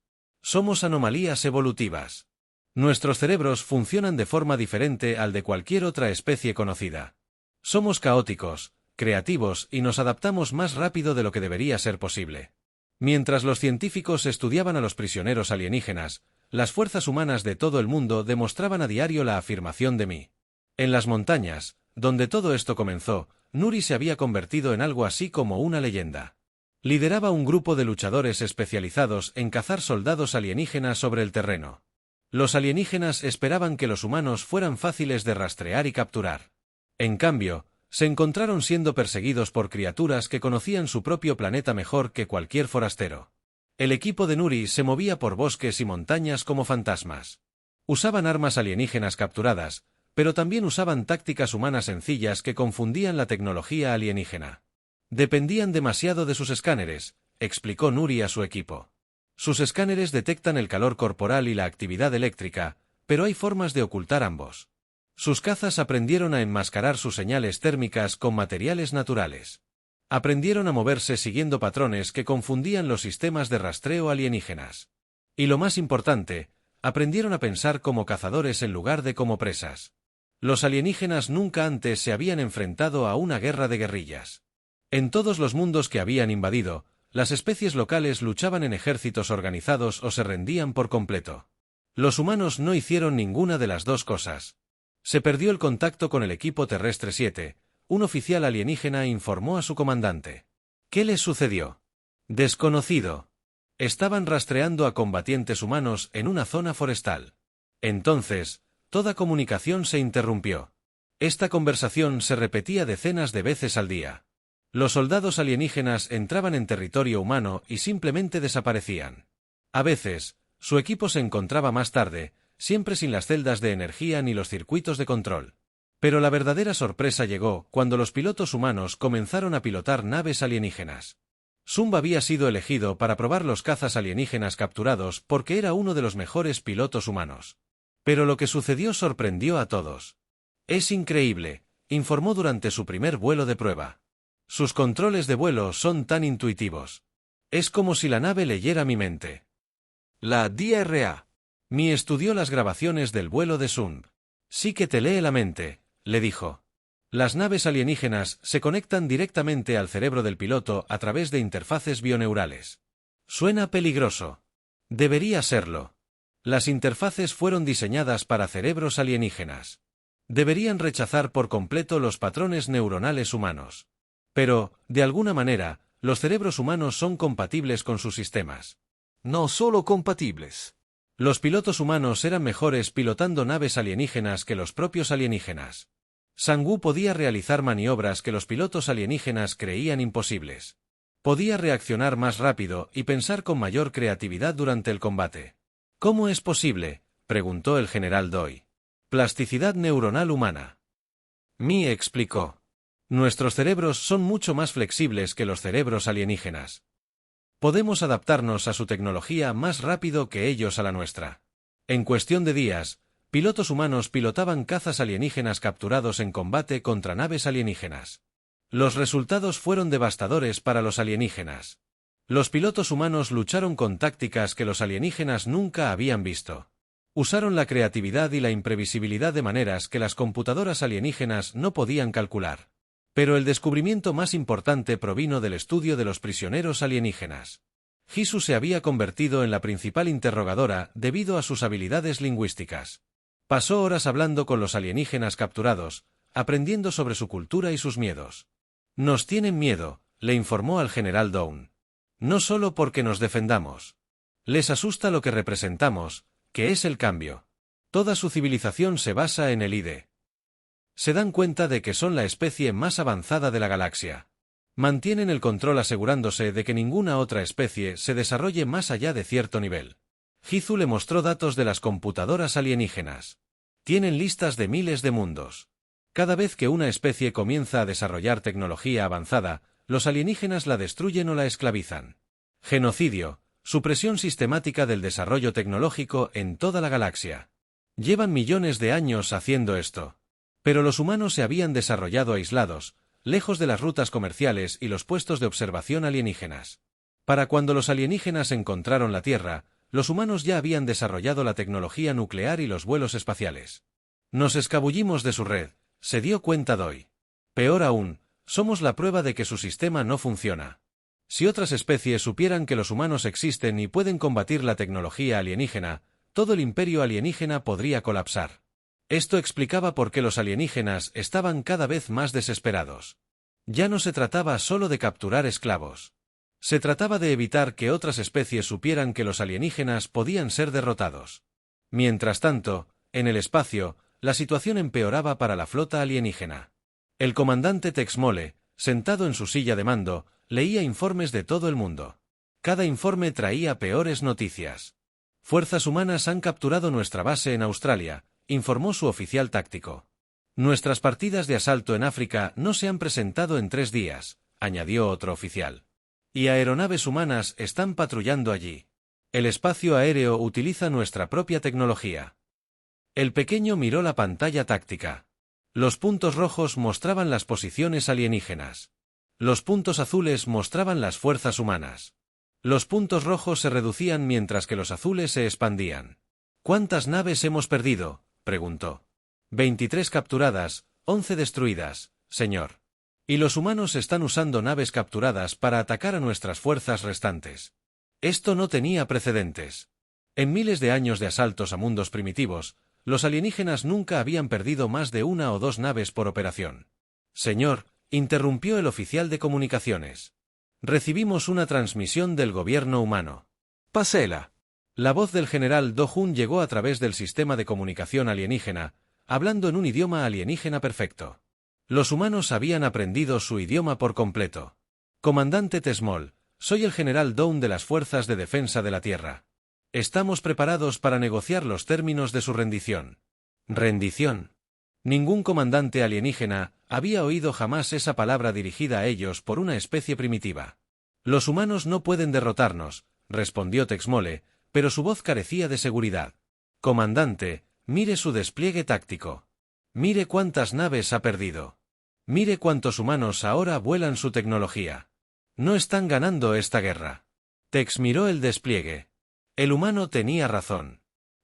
Somos anomalías evolutivas. Nuestros cerebros funcionan de forma diferente al de cualquier otra especie conocida. Somos caóticos, creativos y nos adaptamos más rápido de lo que debería ser posible. Mientras los científicos estudiaban a los prisioneros alienígenas, las fuerzas humanas de todo el mundo demostraban a diario la afirmación de mí. En las montañas, donde todo esto comenzó, Nuri se había convertido en algo así como una leyenda. Lideraba un grupo de luchadores especializados en cazar soldados alienígenas sobre el terreno. Los alienígenas esperaban que los humanos fueran fáciles de rastrear y capturar. En cambio, se encontraron siendo perseguidos por criaturas que conocían su propio planeta mejor que cualquier forastero. El equipo de Nuri se movía por bosques y montañas como fantasmas. Usaban armas alienígenas capturadas, pero también usaban tácticas humanas sencillas que confundían la tecnología alienígena. Dependían demasiado de sus escáneres, explicó Nuri a su equipo. Sus escáneres detectan el calor corporal y la actividad eléctrica, pero hay formas de ocultar ambos. Sus cazas aprendieron a enmascarar sus señales térmicas con materiales naturales. Aprendieron a moverse siguiendo patrones que confundían los sistemas de rastreo alienígenas. Y lo más importante, aprendieron a pensar como cazadores en lugar de como presas. Los alienígenas nunca antes se habían enfrentado a una guerra de guerrillas. En todos los mundos que habían invadido, las especies locales luchaban en ejércitos organizados o se rendían por completo. Los humanos no hicieron ninguna de las dos cosas. Se perdió el contacto con el equipo terrestre 7, un oficial alienígena informó a su comandante. ¿Qué les sucedió? Desconocido. Estaban rastreando a combatientes humanos en una zona forestal. Entonces, toda comunicación se interrumpió. Esta conversación se repetía decenas de veces al día. Los soldados alienígenas entraban en territorio humano y simplemente desaparecían. A veces, su equipo se encontraba más tarde, siempre sin las celdas de energía ni los circuitos de control. Pero la verdadera sorpresa llegó cuando los pilotos humanos comenzaron a pilotar naves alienígenas. Sumb había sido elegido para probar los cazas alienígenas capturados porque era uno de los mejores pilotos humanos. Pero lo que sucedió sorprendió a todos. Es increíble, informó durante su primer vuelo de prueba. Sus controles de vuelo son tan intuitivos. Es como si la nave leyera mi mente. La DRA. Mi estudió las grabaciones del vuelo de Sumb. Sí que te lee la mente, le dijo. Las naves alienígenas se conectan directamente al cerebro del piloto a través de interfaces bioneurales. Suena peligroso. Debería serlo. Las interfaces fueron diseñadas para cerebros alienígenas. Deberían rechazar por completo los patrones neuronales humanos. Pero, de alguna manera, los cerebros humanos son compatibles con sus sistemas. No solo compatibles. Los pilotos humanos eran mejores pilotando naves alienígenas que los propios alienígenas. Sang-Woo podía realizar maniobras que los pilotos alienígenas creían imposibles. Podía reaccionar más rápido y pensar con mayor creatividad durante el combate. ¿Cómo es posible?, preguntó el general Doi. Plasticidad neuronal humana. Mi explicó. Nuestros cerebros son mucho más flexibles que los cerebros alienígenas. Podemos adaptarnos a su tecnología más rápido que ellos a la nuestra. En cuestión de días, pilotos humanos pilotaban cazas alienígenas capturados en combate contra naves alienígenas. Los resultados fueron devastadores para los alienígenas. Los pilotos humanos lucharon con tácticas que los alienígenas nunca habían visto. Usaron la creatividad y la imprevisibilidad de maneras que las computadoras alienígenas no podían calcular. Pero el descubrimiento más importante provino del estudio de los prisioneros alienígenas. Hisu se había convertido en la principal interrogadora debido a sus habilidades lingüísticas. Pasó horas hablando con los alienígenas capturados, aprendiendo sobre su cultura y sus miedos. Nos tienen miedo, le informó al general Dawn. No solo porque nos defendamos. Les asusta lo que representamos, que es el cambio. Toda su civilización se basa en el ID. Se dan cuenta de que son la especie más avanzada de la galaxia. Mantienen el control asegurándose de que ninguna otra especie se desarrolle más allá de cierto nivel. Hisu le mostró datos de las computadoras alienígenas. Tienen listas de miles de mundos. Cada vez que una especie comienza a desarrollar tecnología avanzada, los alienígenas la destruyen o la esclavizan. Genocidio, supresión sistemática del desarrollo tecnológico en toda la galaxia. Llevan millones de años haciendo esto. Pero los humanos se habían desarrollado aislados, lejos de las rutas comerciales y los puestos de observación alienígenas. Para cuando los alienígenas encontraron la Tierra, los humanos ya habían desarrollado la tecnología nuclear y los vuelos espaciales. Nos escabullimos de su red, se dio cuenta Doi. Peor aún, somos la prueba de que su sistema no funciona. Si otras especies supieran que los humanos existen y pueden combatir la tecnología alienígena, todo el imperio alienígena podría colapsar. Esto explicaba por qué los alienígenas estaban cada vez más desesperados. Ya no se trataba solo de capturar esclavos. Se trataba de evitar que otras especies supieran que los alienígenas podían ser derrotados. Mientras tanto, en el espacio, la situación empeoraba para la flota alienígena. El comandante Tex Mole, sentado en su silla de mando, leía informes de todo el mundo. Cada informe traía peores noticias. Fuerzas humanas han capturado nuestra base en Australia, informó su oficial táctico. Nuestras partidas de asalto en África no se han presentado en 3 días, añadió otro oficial. Y aeronaves humanas están patrullando allí. El espacio aéreo utiliza nuestra propia tecnología. El pequeño miró la pantalla táctica. Los puntos rojos mostraban las posiciones alienígenas. Los puntos azules mostraban las fuerzas humanas. Los puntos rojos se reducían mientras que los azules se expandían. ¿Cuántas naves hemos perdido?, preguntó. 23 capturadas, 11 destruidas, señor. Y los humanos están usando naves capturadas para atacar a nuestras fuerzas restantes. Esto no tenía precedentes. En miles de años de asaltos a mundos primitivos, los alienígenas nunca habían perdido más de 1 o 2 naves por operación. Señor, interrumpió el oficial de comunicaciones. Recibimos una transmisión del gobierno humano. Pásela. La voz del general Do-Hun llegó a través del sistema de comunicación alienígena, hablando en un idioma alienígena perfecto. Los humanos habían aprendido su idioma por completo. Comandante Tesmol, soy el general Dawn de las Fuerzas de Defensa de la Tierra. Estamos preparados para negociar los términos de su rendición. Rendición. Ningún comandante alienígena había oído jamás esa palabra dirigida a ellos por una especie primitiva. Los humanos no pueden derrotarnos, respondió Tex Mole, pero su voz carecía de seguridad. Comandante, mire su despliegue táctico. Mire cuántas naves ha perdido. Mire cuántos humanos ahora vuelan su tecnología. No están ganando esta guerra. Tex miró el despliegue. El humano tenía razón.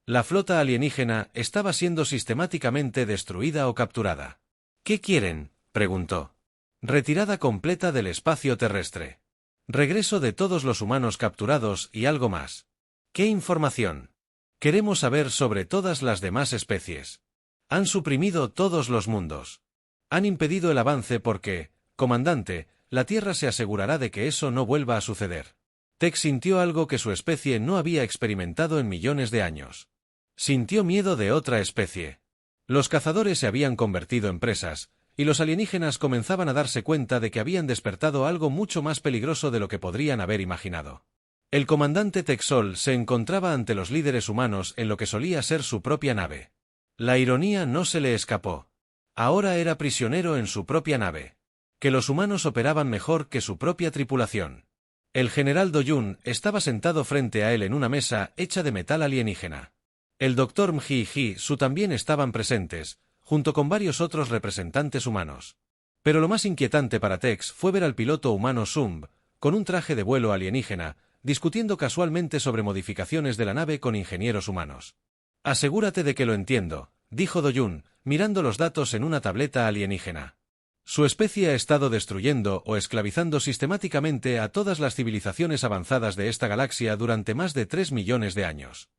La flota alienígena estaba siendo sistemáticamente destruida o capturada. ¿Qué quieren?, preguntó. Retirada completa del espacio terrestre. Regreso de todos los humanos capturados y algo más. ¿Qué información? Queremos saber sobre todas las demás especies. Han suprimido todos los mundos. Han impedido el avance porque, comandante, la Tierra se asegurará de que eso no vuelva a suceder. Tex sintió algo que su especie no había experimentado en millones de años. Sintió miedo de otra especie. Los cazadores se habían convertido en presas, y los alienígenas comenzaban a darse cuenta de que habían despertado algo mucho más peligroso de lo que podrían haber imaginado. El comandante Texol se encontraba ante los líderes humanos en lo que solía ser su propia nave. La ironía no se le escapó. Ahora era prisionero en su propia nave. Que los humanos operaban mejor que su propia tripulación. El general Do-Yun estaba sentado frente a él en una mesa hecha de metal alienígena. El Dr. Mji y Su también estaban presentes, junto con varios otros representantes humanos. Pero lo más inquietante para Tex fue ver al piloto humano Sumb, con un traje de vuelo alienígena, discutiendo casualmente sobre modificaciones de la nave con ingenieros humanos. Asegúrate de que lo entiendo, dijo Do-Yun, mirando los datos en una tableta alienígena. Su especie ha estado destruyendo o esclavizando sistemáticamente a todas las civilizaciones avanzadas de esta galaxia durante más de 3 millones de años.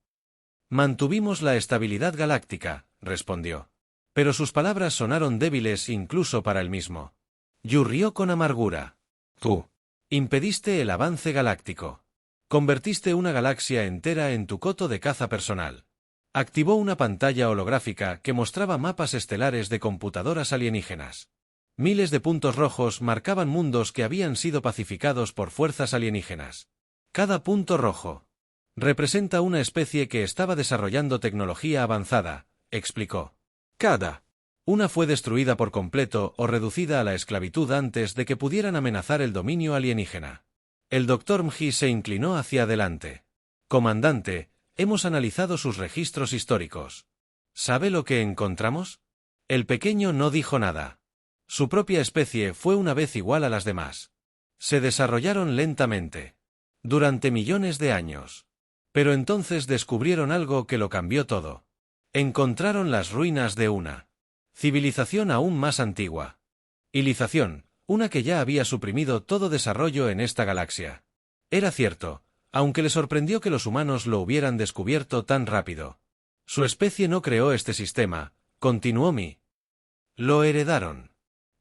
Mantuvimos la estabilidad galáctica, respondió. Pero sus palabras sonaron débiles incluso para él mismo. Yu rió con amargura. Tú impediste el avance galáctico. Convertiste una galaxia entera en tu coto de caza personal. Activó una pantalla holográfica que mostraba mapas estelares de computadoras alienígenas. Miles de puntos rojos marcaban mundos que habían sido pacificados por fuerzas alienígenas. Cada punto rojo representa una especie que estaba desarrollando tecnología avanzada, explicó. Cada una fue destruida por completo o reducida a la esclavitud antes de que pudieran amenazar el dominio alienígena. El Dr. Mji se inclinó hacia adelante. Comandante, hemos analizado sus registros históricos. ¿Sabe lo que encontramos? El pequeño no dijo nada. Su propia especie fue una vez igual a las demás. Se desarrollaron lentamente. Durante millones de años. Pero entonces descubrieron algo que lo cambió todo. Encontraron las ruinas de una civilización aún más antigua. Ilización, una que ya había suprimido todo desarrollo en esta galaxia. Era cierto, aunque le sorprendió que los humanos lo hubieran descubierto tan rápido. Su especie no creó este sistema, continuó Mi. Lo heredaron.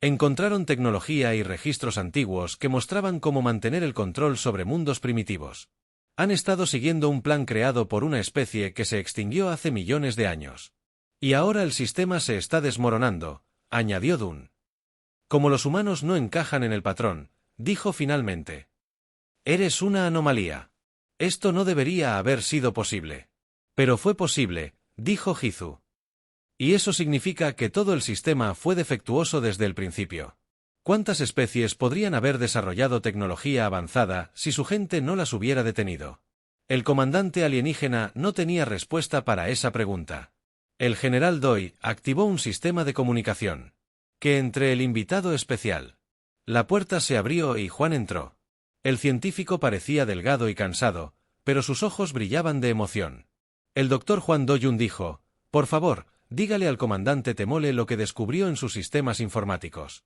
Encontraron tecnología y registros antiguos que mostraban cómo mantener el control sobre mundos primitivos. Han estado siguiendo un plan creado por una especie que se extinguió hace millones de años. Y ahora el sistema se está desmoronando, añadió Dun. Como los humanos no encajan en el patrón, dijo finalmente. Eres una anomalía. Esto no debería haber sido posible. Pero fue posible, dijo Hizu. Y eso significa que todo el sistema fue defectuoso desde el principio. ¿Cuántas especies podrían haber desarrollado tecnología avanzada si su gente no las hubiera detenido? El comandante alienígena no tenía respuesta para esa pregunta. El general Doi activó un sistema de comunicación. Que entre el invitado especial. La puerta se abrió y Juan entró. El científico parecía delgado y cansado, pero sus ojos brillaban de emoción. El doctor Juan Do-Yun dijo, por favor, dígale al comandante Temole lo que descubrió en sus sistemas informáticos.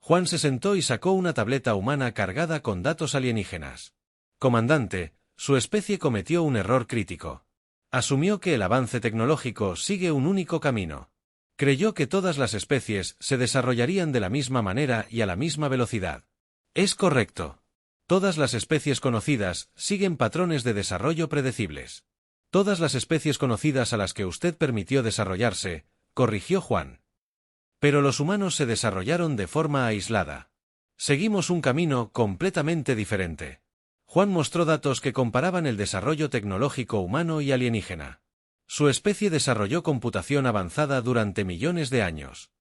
Juan se sentó y sacó una tableta humana cargada con datos alienígenas. Comandante, su especie cometió un error crítico. Asumió que el avance tecnológico sigue un único camino. Creyó que todas las especies se desarrollarían de la misma manera y a la misma velocidad. Es correcto. Todas las especies conocidas siguen patrones de desarrollo predecibles. Todas las especies conocidas a las que usted permitió desarrollarse, corrigió Juan. Pero los humanos se desarrollaron de forma aislada. Seguimos un camino completamente diferente. Juan mostró datos que comparaban el desarrollo tecnológico humano y alienígena. Su especie desarrolló computación avanzada durante millones de años.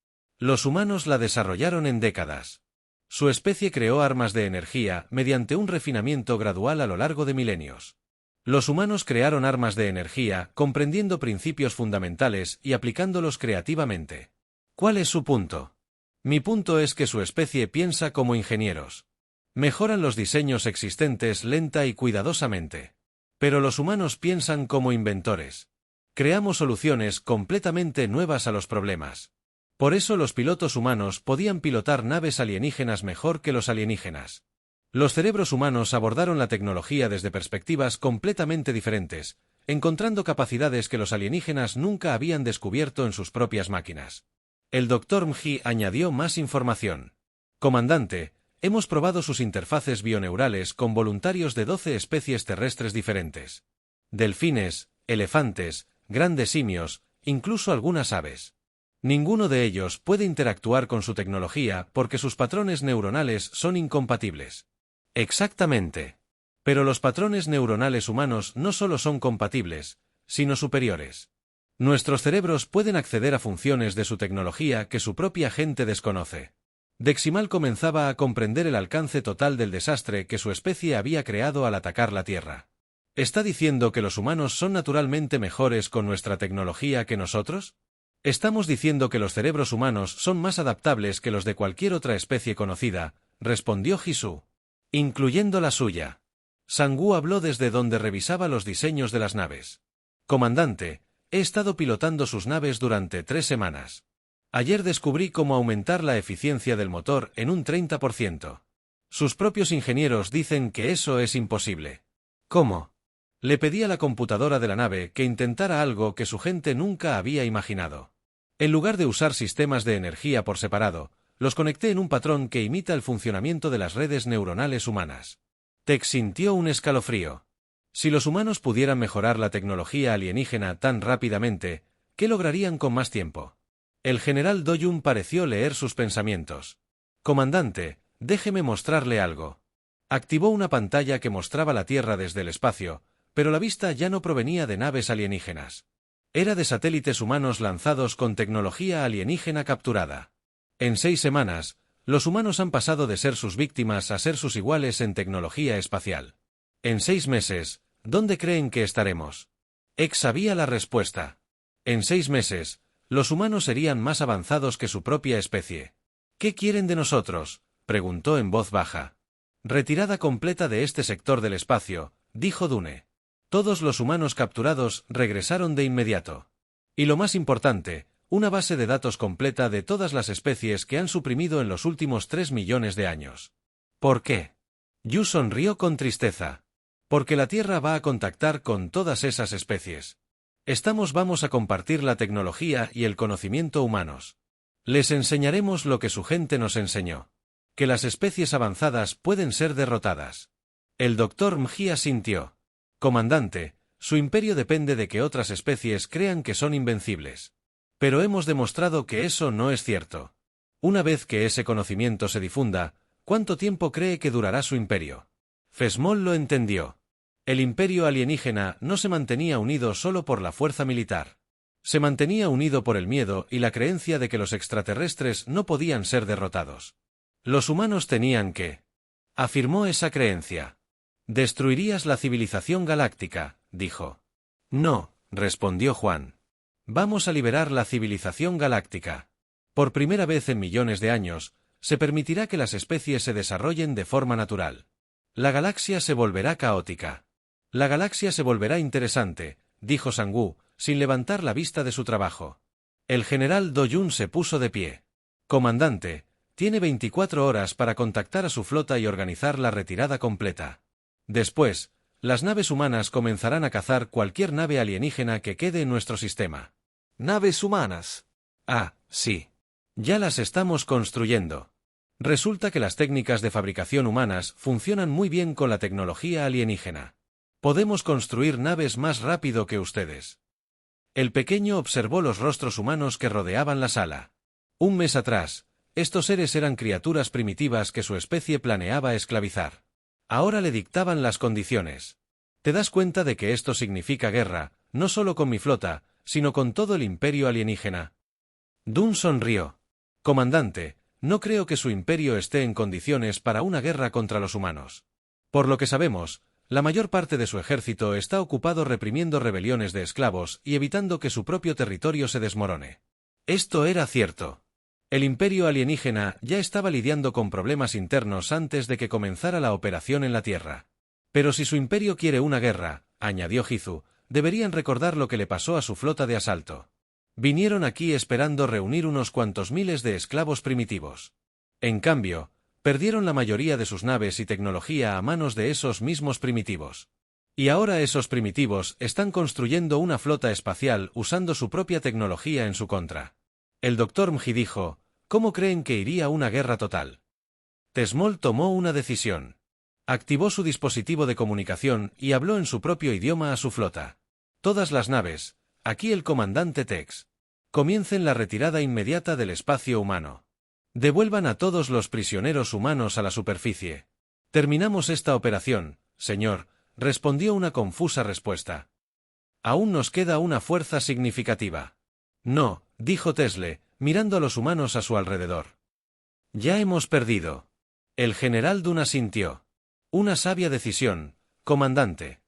Los humanos la desarrollaron en décadas. Su especie creó armas de energía mediante un refinamiento gradual a lo largo de milenios. Los humanos crearon armas de energía comprendiendo principios fundamentales y aplicándolos creativamente. ¿Cuál es su punto? Mi punto es que su especie piensa como ingenieros. Mejoran los diseños existentes lenta y cuidadosamente. Pero los humanos piensan como inventores. Creamos soluciones completamente nuevas a los problemas. Por eso los pilotos humanos podían pilotar naves alienígenas mejor que los alienígenas. Los cerebros humanos abordaron la tecnología desde perspectivas completamente diferentes, encontrando capacidades que los alienígenas nunca habían descubierto en sus propias máquinas. El Dr. Mji añadió más información. Comandante, hemos probado sus interfaces bioneurales con voluntarios de 12 especies terrestres diferentes. Delfines, elefantes, grandes simios, incluso algunas aves. Ninguno de ellos puede interactuar con su tecnología porque sus patrones neuronales son incompatibles. Exactamente. Pero los patrones neuronales humanos no solo son compatibles, sino superiores. Nuestros cerebros pueden acceder a funciones de su tecnología que su propia gente desconoce. Deximal comenzaba a comprender el alcance total del desastre que su especie había creado al atacar la Tierra. ¿Está diciendo que los humanos son naturalmente mejores con nuestra tecnología que nosotros? Estamos diciendo que los cerebros humanos son más adaptables que los de cualquier otra especie conocida, respondió Jisoo. Incluyendo la suya. Sang-woo habló desde donde revisaba los diseños de las naves. Comandante, he estado pilotando sus naves durante 3 semanas. Ayer descubrí cómo aumentar la eficiencia del motor en un 30%. Sus propios ingenieros dicen que eso es imposible. ¿Cómo? Le pedí a la computadora de la nave que intentara algo que su gente nunca había imaginado. En lugar de usar sistemas de energía por separado, los conecté en un patrón que imita el funcionamiento de las redes neuronales humanas. Tex sintió un escalofrío. Si los humanos pudieran mejorar la tecnología alienígena tan rápidamente, ¿qué lograrían con más tiempo? El general Do-yoon pareció leer sus pensamientos. Comandante, déjeme mostrarle algo. Activó una pantalla que mostraba la Tierra desde el espacio, pero la vista ya no provenía de naves alienígenas. Era de satélites humanos lanzados con tecnología alienígena capturada. En 6 semanas, los humanos han pasado de ser sus víctimas a ser sus iguales en tecnología espacial. En 6 meses, ¿dónde creen que estaremos? X sabía la respuesta. En 6 meses, los humanos serían más avanzados que su propia especie. ¿Qué quieren de nosotros?, preguntó en voz baja. Retirada completa de este sector del espacio, dijo Dune. Todos los humanos capturados regresaron de inmediato. Y lo más importante, una base de datos completa de todas las especies que han suprimido en los últimos 3 millones de años. ¿Por qué? Yu sonrió con tristeza. Porque la Tierra va a contactar con todas esas especies. Vamos a compartir la tecnología y el conocimiento humanos. Les enseñaremos lo que su gente nos enseñó. Que las especies avanzadas pueden ser derrotadas. El Dr. Mji asintió. Comandante, su imperio depende de que otras especies crean que son invencibles. Pero hemos demostrado que eso no es cierto. Una vez que ese conocimiento se difunda, ¿cuánto tiempo cree que durará su imperio? Fesmol lo entendió. El imperio alienígena no se mantenía unido solo por la fuerza militar. Se mantenía unido por el miedo y la creencia de que los extraterrestres no podían ser derrotados. Los humanos tenían que. Afirmó esa creencia. Destruirías la civilización galáctica, dijo. No, respondió Juan. Vamos a liberar la civilización galáctica. Por primera vez en millones de años, se permitirá que las especies se desarrollen de forma natural. La galaxia se volverá caótica. La galaxia se volverá interesante, dijo Sang-woo, sin levantar la vista de su trabajo. El general Do-yoon se puso de pie. Comandante, tiene 24 horas para contactar a su flota y organizar la retirada completa. Después, las naves humanas comenzarán a cazar cualquier nave alienígena que quede en nuestro sistema. Naves humanas. Ah, sí. Ya las estamos construyendo. Resulta que las técnicas de fabricación humanas funcionan muy bien con la tecnología alienígena. Podemos construir naves más rápido que ustedes. El pequeño observó los rostros humanos que rodeaban la sala. 1 mes atrás, estos seres eran criaturas primitivas que su especie planeaba esclavizar. Ahora le dictaban las condiciones. ¿Te das cuenta de que esto significa guerra, no solo con mi flota, sino con todo el imperio alienígena? Dun sonrió. Comandante, no creo que su imperio esté en condiciones para una guerra contra los humanos. Por lo que sabemos, la mayor parte de su ejército está ocupado reprimiendo rebeliones de esclavos y evitando que su propio territorio se desmorone. Esto era cierto. El imperio alienígena ya estaba lidiando con problemas internos antes de que comenzara la operación en la Tierra. Pero si su imperio quiere una guerra, añadió Jisoo, deberían recordar lo que le pasó a su flota de asalto. Vinieron aquí esperando reunir unos cuantos miles de esclavos primitivos. En cambio, perdieron la mayoría de sus naves y tecnología a manos de esos mismos primitivos. Y ahora esos primitivos están construyendo una flota espacial usando su propia tecnología en su contra. El Dr. Mji dijo, ¿cómo creen que iría una guerra total? Tesmol tomó una decisión. Activó su dispositivo de comunicación y habló en su propio idioma a su flota. Todas las naves, aquí el comandante Tex. Comiencen la retirada inmediata del espacio humano. Devuelvan a todos los prisioneros humanos a la superficie. Terminamos esta operación, señor, respondió una confusa respuesta. Aún nos queda una fuerza significativa. No, dijo Tesle, mirando a los humanos a su alrededor. Ya hemos perdido. El general Dun asintió. Una sabia decisión, comandante.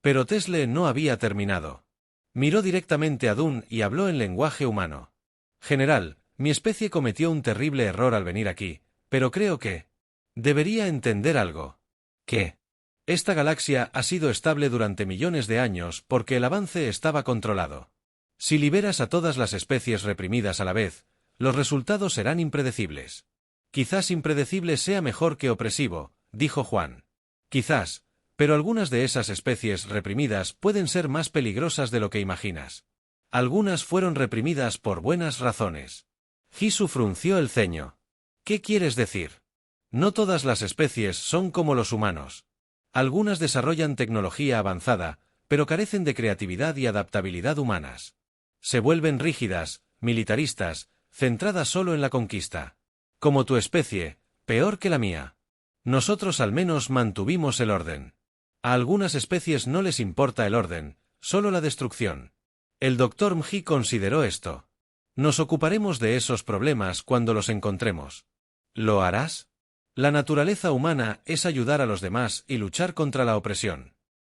Pero Tesle no había terminado. Miró directamente a Dunn y habló en lenguaje humano. General, mi especie cometió un terrible error al venir aquí, pero creo que debería entender algo. ¿Qué? Esta galaxia ha sido estable durante millones de años porque el avance estaba controlado. Si liberas a todas las especies reprimidas a la vez, los resultados serán impredecibles. Quizás impredecible sea mejor que opresivo, dijo Juan. Quizás, pero algunas de esas especies reprimidas pueden ser más peligrosas de lo que imaginas. Algunas fueron reprimidas por buenas razones. Gisu frunció el ceño. ¿Qué quieres decir? No todas las especies son como los humanos. Algunas desarrollan tecnología avanzada, pero carecen de creatividad y adaptabilidad humanas. Se vuelven rígidas, militaristas, centradas solo en la conquista. Como tu especie, peor que la mía. Nosotros al menos mantuvimos el orden. A algunas especies no les importa el orden, solo la destrucción. El Dr. Mji consideró esto. Nos ocuparemos de esos problemas cuando los encontremos. ¿Lo harás? La naturaleza humana es ayudar a los demás y luchar contra la opresión.